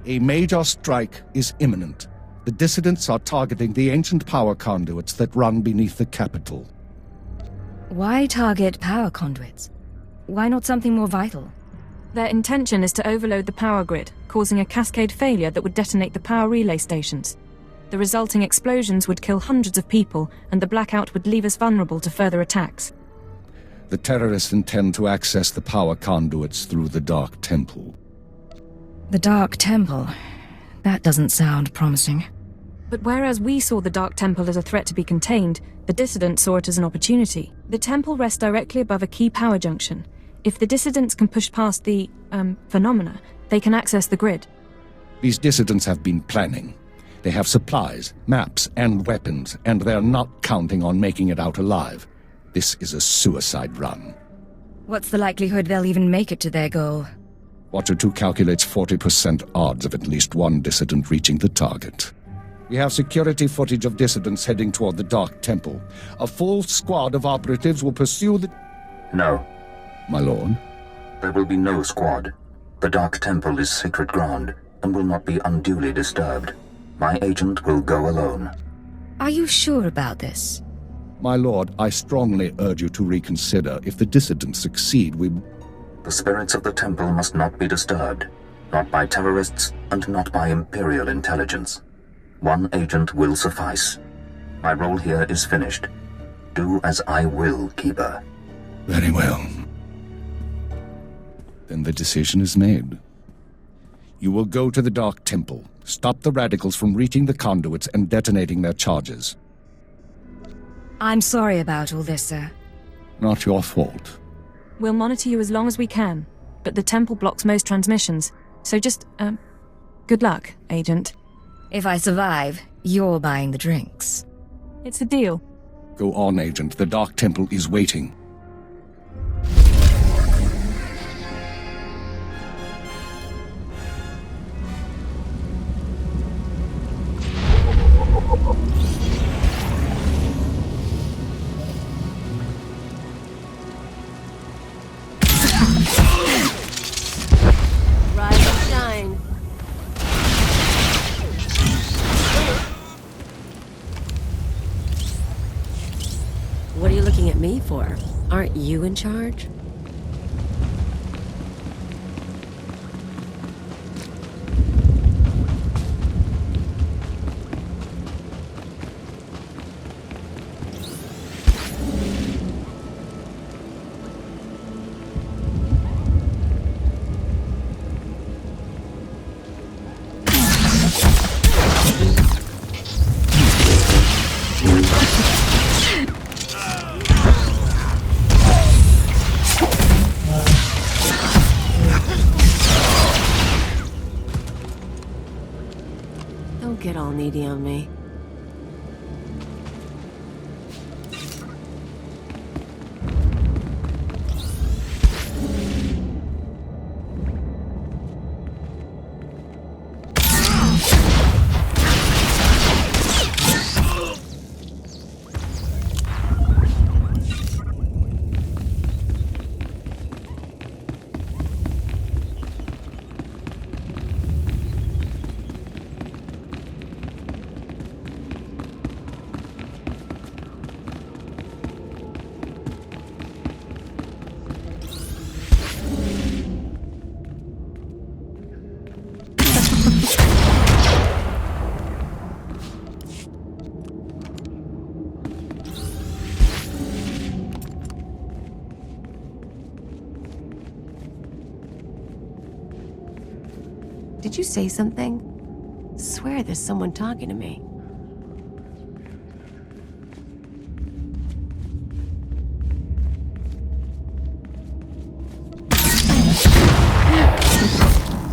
A major strike is imminent. The dissidents are targeting the ancient power conduits that run beneath the capital. Why target power conduits? Why not something more vital? Their intention is to overload the power grid, causing a cascade failure that would detonate the power relay stations. The resulting explosions would kill hundreds of people, and the blackout would leave us vulnerable to further attacks. The terrorists intend to access the power conduits through the Dark Temple. The Dark Temple? That doesn't sound promising. But whereas we saw the Dark Temple as a threat to be contained, the Dissidents saw it as an opportunity. The temple rests directly above a key power junction. If the Dissidents can push past the, phenomena, they can access the grid. These dissidents have been planning. They have supplies, maps, and weapons, and they're not counting on making it out alive. This is a suicide run. What's the likelihood they'll even make it to their goal? Watcher 2 calculates 40% odds of at least one dissident reaching the target. We have security footage of dissidents heading toward the Dark Temple. A full squad of operatives will pursue the... No. My lord? There will be no squad. The Dark Temple is sacred ground and will not be unduly disturbed. My agent will go alone. Are you sure about this? My lord, I strongly urge you to reconsider. If the dissidents succeed, we... The spirits of the temple must not be disturbed. Not by terrorists and not by Imperial Intelligence. One agent will suffice. My role here is finished. Do as I will, Keeper. Very well. Then the decision is made. You will go to the Dark Temple, stop the radicals from reaching the conduits and detonating their charges. I'm sorry about all this, sir. Not your fault. We'll monitor you as long as we can, but the temple blocks most transmissions, so just, good luck, Agent. If I survive, you're buying the drinks. It's a deal. Go on, Agent. The Dark Temple is waiting. Rise and shine. What are you looking at me for? Aren't you in charge? Don't get all needy on me. Did you say something? Swear there's someone talking to me.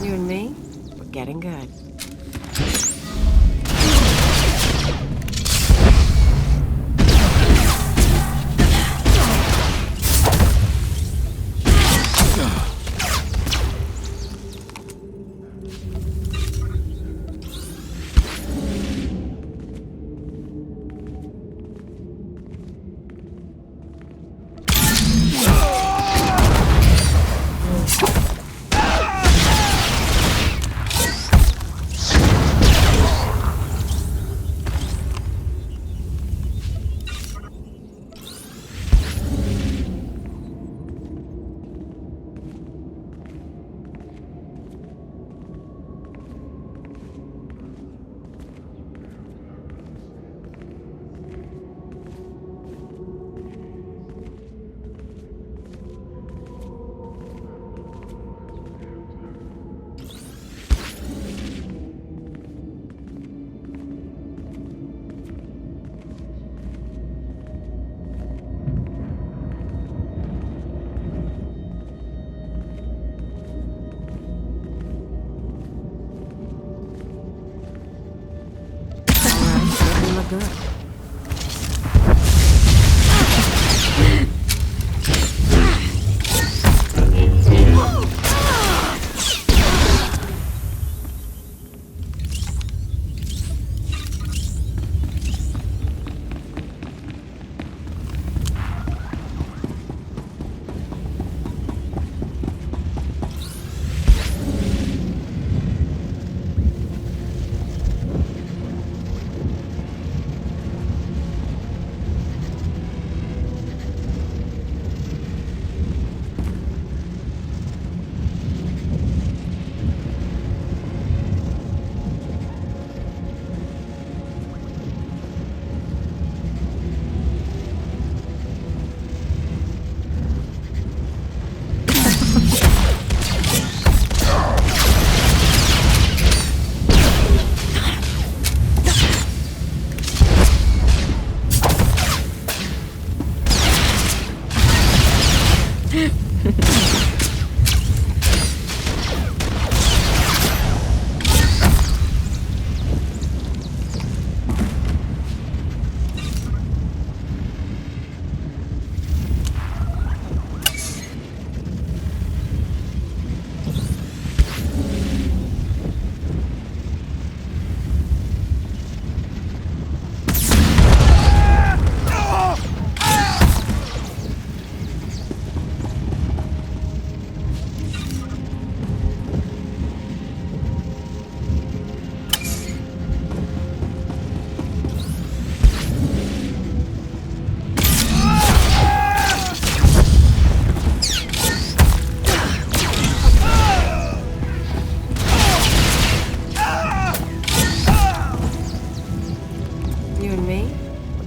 You and me, we're getting good. not good.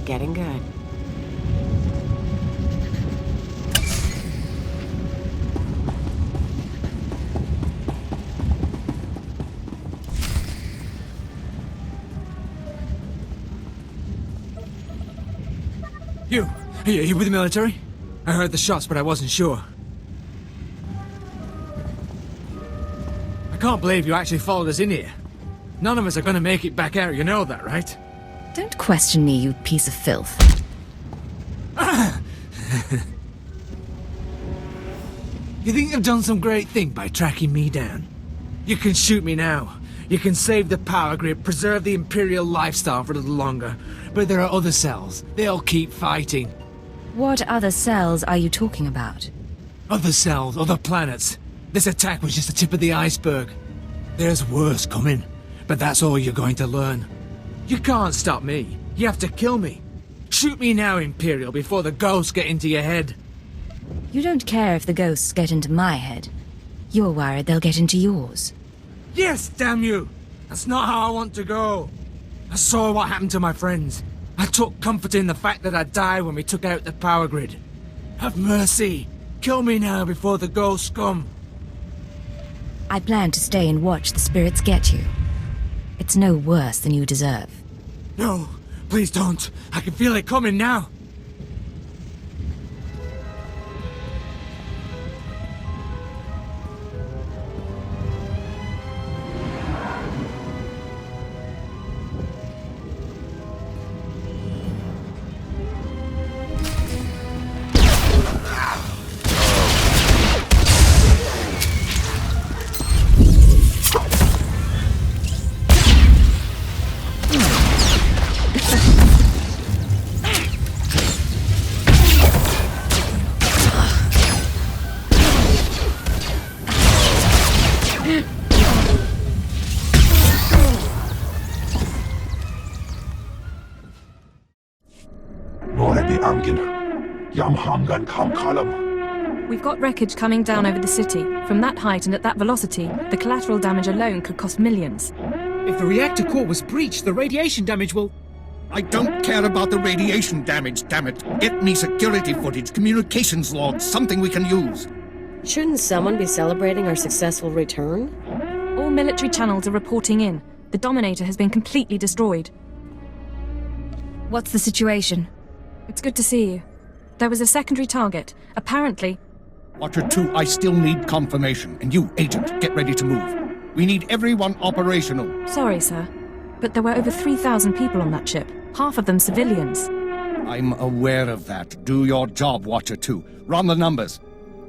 Getting good. You with the military? I heard the shots, but I wasn't sure. I can't believe you actually followed us in here. None of us are gonna make it back out, you know that, right? Don't question me, you piece of filth. You think you've done some great thing by tracking me down? You can shoot me now. You can save the power grid, preserve the Imperial lifestyle for a little longer. But there are other cells. They'll keep fighting. What other cells are you talking about? Other cells, other planets. This attack was just the tip of the iceberg. There's worse coming, but that's all you're going to learn. You can't stop me. You have to kill me. Shoot me now, Imperial, before the ghosts get into your head. You don't care if the ghosts get into my head. You're worried they'll get into yours. Yes, damn you! That's not how I want to go. I saw what happened to my friends. I took comfort in the fact that I died when we took out the power grid. Have mercy. Kill me now before the ghosts come. I plan to stay and watch the spirits get you. It's no worse than you deserve. No, please don't. I can feel it coming now. We've got wreckage coming down over the city. From that height and at that velocity, the collateral damage alone could cost millions. If the reactor core was breached, the radiation damage will... I don't care about the radiation damage, damn it. Get me security footage, communications logs, something we can use. Shouldn't someone be celebrating our successful return? All military channels are reporting in. The Dominator has been completely destroyed. What's the situation? It's good to see you. There was a secondary target. Apparently... Watcher 2, I still need confirmation. And you, Agent, get ready to move. We need everyone operational. Sorry, sir. But there were over 3,000 people on that ship, half of them civilians. I'm aware of that. Do your job, Watcher 2. Run the numbers.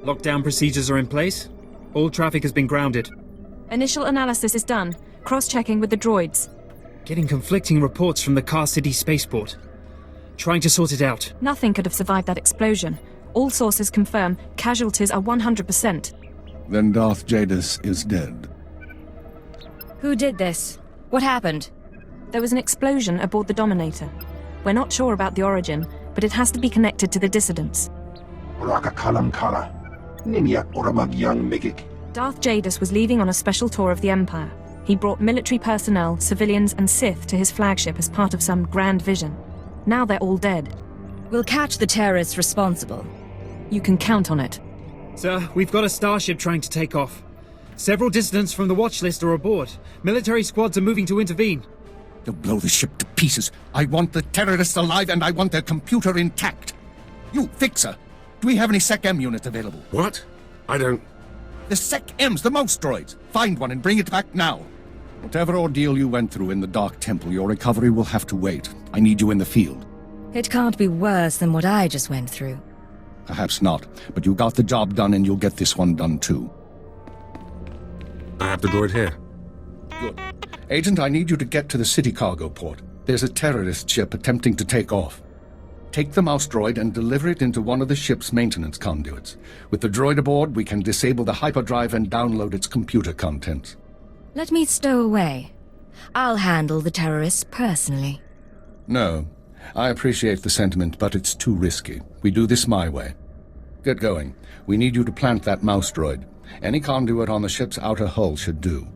Lockdown procedures are in place. All traffic has been grounded. Initial analysis is done, cross-checking with the droids. Getting conflicting reports from the Kaas City spaceport. Trying to sort it out. Nothing could have survived that explosion. All sources confirm casualties are 100%. Then Darth Jadis is dead. Who did this? What happened? There was an explosion aboard the Dominator. We're not sure about the origin, but it has to be connected to the dissidents. Darth Jadis was leaving on a special tour of the Empire. He brought military personnel, civilians, and Sith to his flagship as part of some grand vision. Now they're all dead. We'll catch the terrorists responsible. You can count on it. Sir, we've got a starship trying to take off. Several dissidents from the watch list are aboard. Military squads are moving to intervene. You'll blow the ship to pieces. I want the terrorists alive and I want their computer intact. You, Fixer, do we have any Sec-M units available? What? I don't... The Sec-Ms, the mouse droids. Find one and bring it back now. Whatever ordeal you went through in the Dark Temple, your recovery will have to wait. I need you in the field. It can't be worse than what I just went through. Perhaps not, but you got the job done and you'll get this one done too. I have the droid here. Good. Agent, I need you to get to the city cargo port. There's a terrorist ship attempting to take off. Take the mouse droid and deliver it into one of the ship's maintenance conduits. With the droid aboard, we can disable the hyperdrive and download its computer contents. Let me stow away. I'll handle the terrorists personally. No. I appreciate the sentiment, but it's too risky. We do this my way. Get going. We need you to plant that mouse droid. Any conduit on the ship's outer hull should do.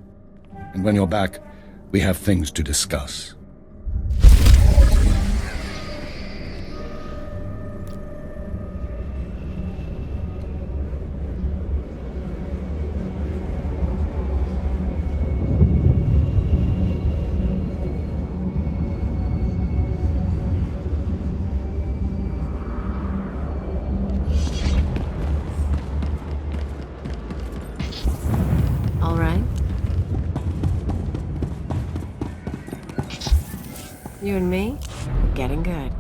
And when you're back, we have things to discuss. All right. You and me, we're getting good.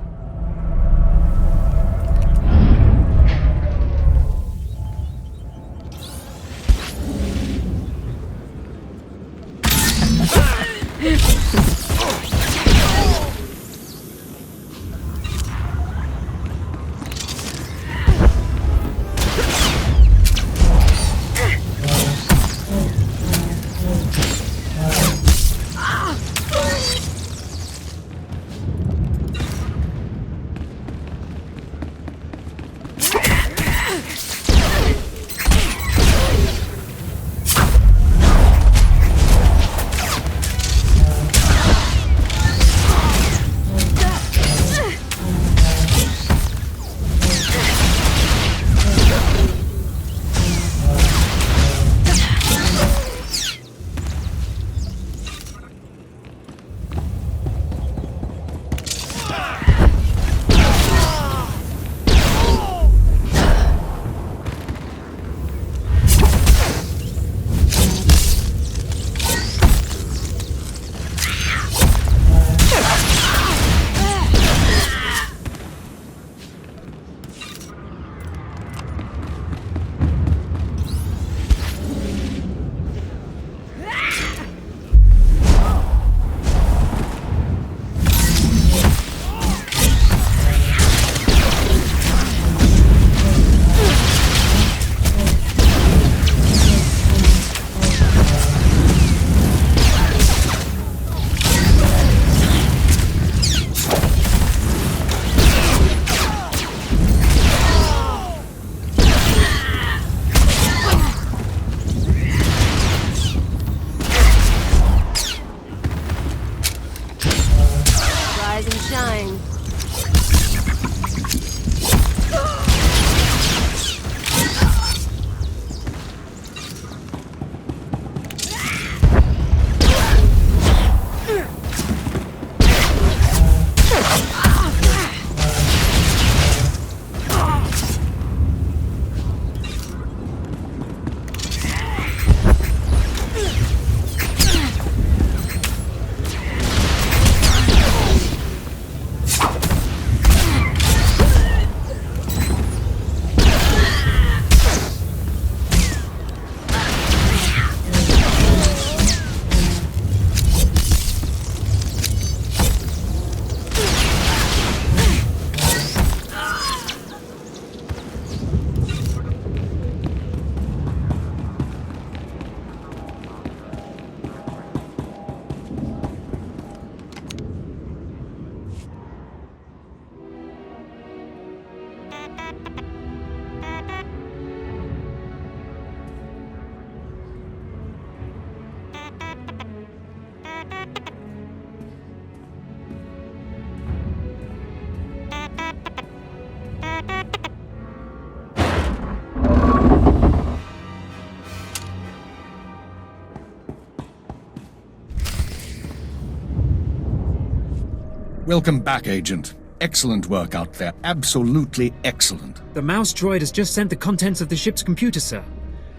Welcome back, Agent. Excellent work out there. Absolutely excellent. The mouse droid has just sent the contents of the ship's computer, sir.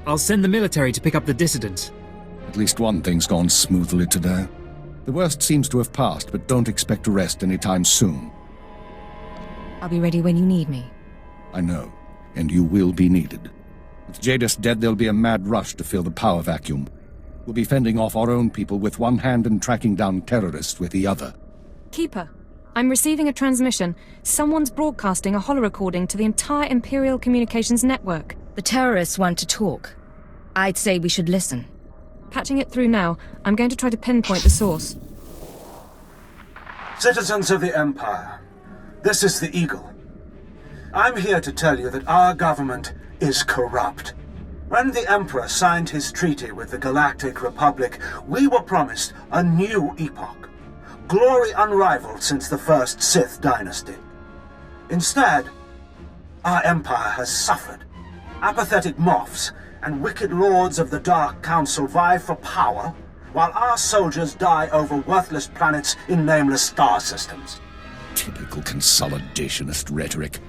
I'll send the military to pick up the dissidents. At least one thing's gone smoothly today. The worst seems to have passed, but don't expect to rest anytime soon. I'll be ready when you need me. I know, and you will be needed. With Jadis dead, there'll be a mad rush to fill the power vacuum. We'll be fending off our own people with one hand and tracking down terrorists with the other. Keeper, I'm receiving a transmission. Someone's broadcasting a holorecording to the entire Imperial communications network. The terrorists want to talk. I'd say we should listen. Patching it through now. I'm going to try to pinpoint the source. Citizens of the Empire, this is the Eagle. I'm here to tell you that our government is corrupt. When the Emperor signed his treaty with the Galactic Republic, we were promised a new epoch. Glory unrivaled since the first Sith dynasty. Instead, our Empire has suffered. Apathetic moffs and wicked lords of the Dark Council vie for power, while our soldiers die over worthless planets in nameless star systems. Typical consolidationist rhetoric.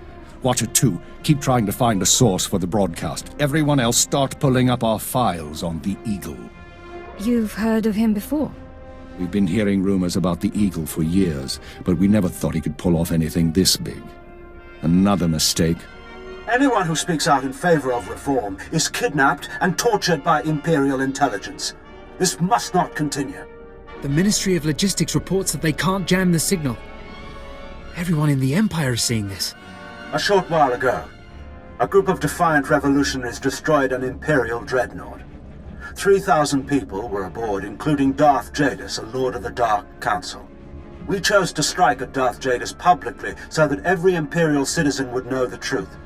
Watcher 2, keep trying to find a source for the broadcast. Everyone else start pulling up our files on the Eagle. You've heard of him before? We've been hearing rumors about the Eagle for years, but we never thought he could pull off anything this big. Another mistake. Anyone who speaks out in favor of reform is kidnapped and tortured by Imperial Intelligence. This must not continue. The Ministry of Logistics reports that they can't jam the signal. Everyone in the Empire is seeing this. A short while ago, a group of defiant revolutionaries destroyed an Imperial dreadnought. 3,000 people were aboard, including Darth Jadis, a Lord of the Dark Council. We chose to strike at Darth Jadis publicly so that every Imperial citizen would know the truth.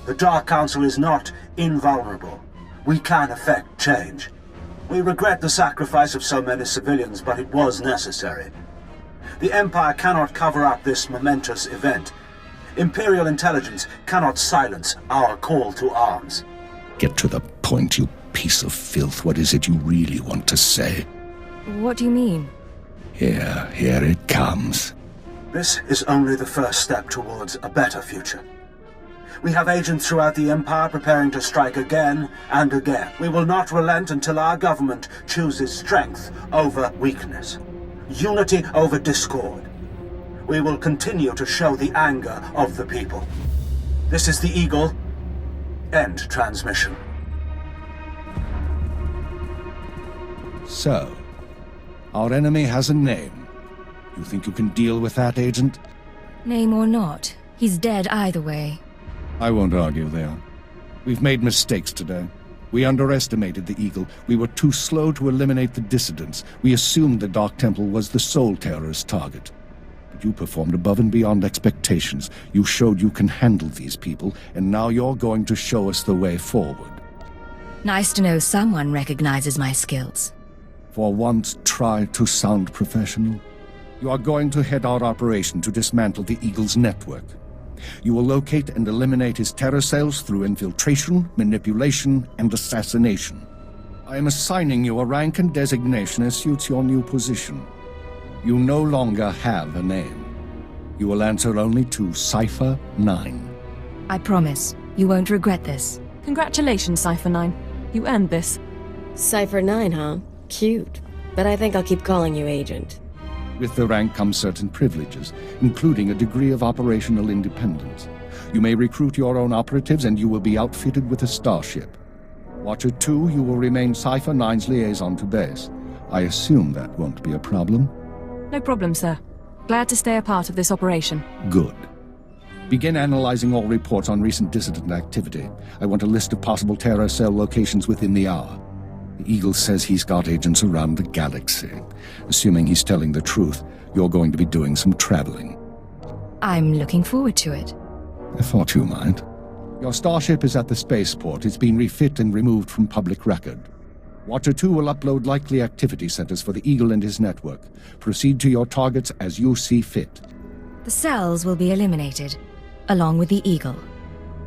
The Dark Council is not invulnerable. We can effect change. We regret the sacrifice of so many civilians, but it was necessary. The Empire cannot cover up this momentous event. Imperial Intelligence cannot silence our call to arms. Get to the point, you piece of filth. What is it you really want to say? What do you mean? Here it comes. This is only the first step towards a better future. We have agents throughout the Empire preparing to strike again and again. We will not relent until our government chooses strength over weakness, unity over discord. We will continue to show the anger of the people. This is the Eagle. End transmission. So, our enemy has a name. You think you can deal with that, Agent? Name or not, he's dead either way. I won't argue there. We've made mistakes today. We underestimated the Eagle. We were too slow to eliminate the dissidents. We assumed the Dark Temple was the sole terrorist target. But you performed above and beyond expectations. You showed you can handle these people, and now you're going to show us the way forward. Nice to know someone recognizes my skills. For once, try to sound professional. You are going to head our operation to dismantle the Eagle's network. You will locate and eliminate his terror cells through infiltration, manipulation, and assassination. I am assigning you a rank and designation as suits your new position. You no longer have a name. You will answer only to Cypher 9. I promise, you won't regret this. Congratulations, Cypher 9. You earned this. Cypher 9, huh? Cute. But I think I'll keep calling you Agent. With the rank comes certain privileges, including a degree of operational independence. You may recruit your own operatives, and you will be outfitted with a starship. Watcher 2, you will remain Cypher 9's liaison to base. I assume that won't be a problem? No problem, sir. Glad to stay a part of this operation. Good. Begin analyzing all reports on recent dissident activity. I want a list of possible terror cell locations within the hour. The Eagle says he's got agents around the galaxy. Assuming he's telling the truth, you're going to be doing some traveling. I'm looking forward to it. I thought you might. Your starship is at the spaceport. It's been refit and removed from public record. Watcher 2 will upload likely activity centers for the Eagle and his network. Proceed to your targets as you see fit. The cells will be eliminated, along with the Eagle.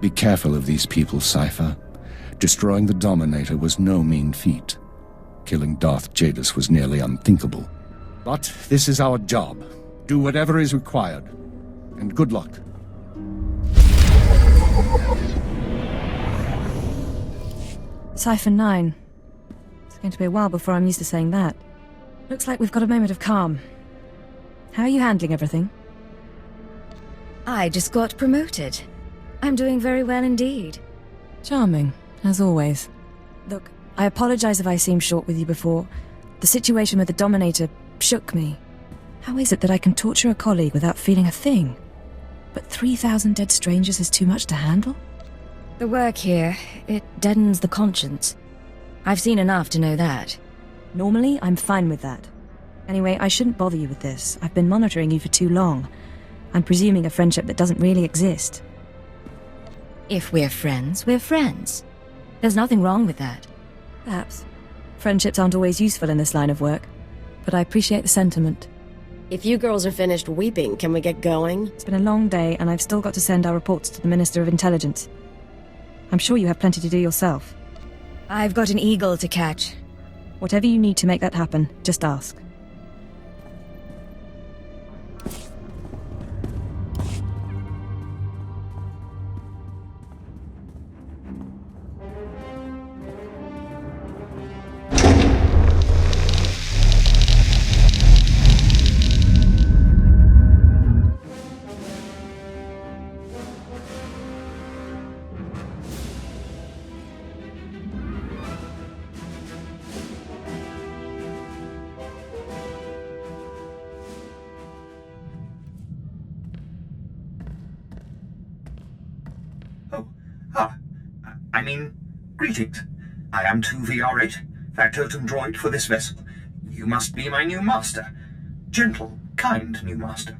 Be careful of these people, Cypher. Destroying the Dominator was no mean feat. Killing Darth Jadis was nearly unthinkable. But this is our job. Do whatever is required. And good luck. Siphon 9. It's going to be a while before I'm used to saying that. Looks like we've got a moment of calm. How are you handling everything? I just got promoted. I'm doing very well indeed. Charming, as always. Look, I apologize if I seemed short with you before. The situation with the Dominator shook me. How is it that I can torture a colleague without feeling a thing? But 3,000 dead strangers is too much to handle? The work here, it deadens the conscience. I've seen enough to know that. Normally, I'm fine with that. Anyway, I shouldn't bother you with this. I've been monitoring you for too long. I'm presuming a friendship that doesn't really exist. If we're friends, we're friends. There's nothing wrong with that. Perhaps. Friendships aren't always useful in this line of work, but I appreciate the sentiment. If you girls are finished weeping, can we get going? It's been a long day, and I've still got to send our reports to the Minister of Intelligence. I'm sure you have plenty to do yourself. I've got an eagle to catch. Whatever you need to make that happen, just ask. Greetings. I am 2VR8, factotum droid for this vessel. You must be my new master. Gentle, kind new master.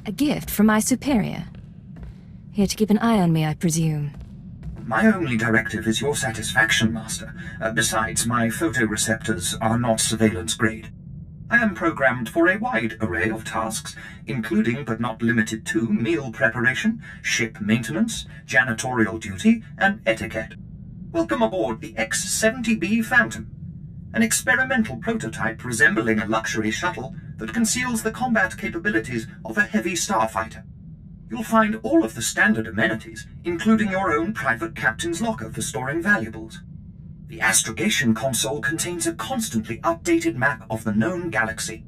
A gift from my superior. Here to keep an eye on me, I presume. My only directive is your satisfaction, master. Besides, my photoreceptors are not surveillance grade. I am programmed for a wide array of tasks, including but not limited to meal preparation, ship maintenance, janitorial duty, and etiquette. Welcome aboard the X-70B Phantom, an experimental prototype resembling a luxury shuttle that conceals the combat capabilities of a heavy starfighter. You'll find all of the standard amenities, including your own private captain's locker for storing valuables. The astrogation console contains a constantly updated map of the known galaxy.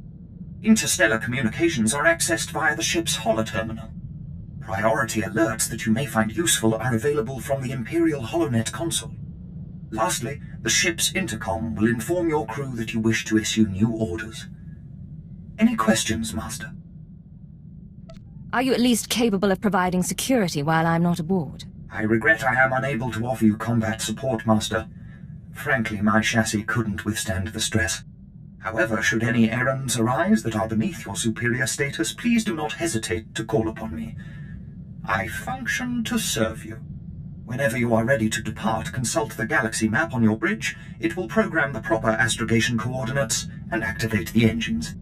Interstellar communications are accessed via the ship's holoterminal. Priority alerts that you may find useful are available from the Imperial HoloNet console. Lastly, the ship's intercom will inform your crew that you wish to issue new orders. Any questions, Master? Are you at least capable of providing security while I'm not aboard? I regret I am unable to offer you combat support, Master. Frankly, my chassis couldn't withstand the stress. However, should any errands arise that are beneath your superior status, please do not hesitate to call upon me. I function to serve you. Whenever you are ready to depart, consult the galaxy map on your bridge. It will program the proper astrogation coordinates and activate the engines.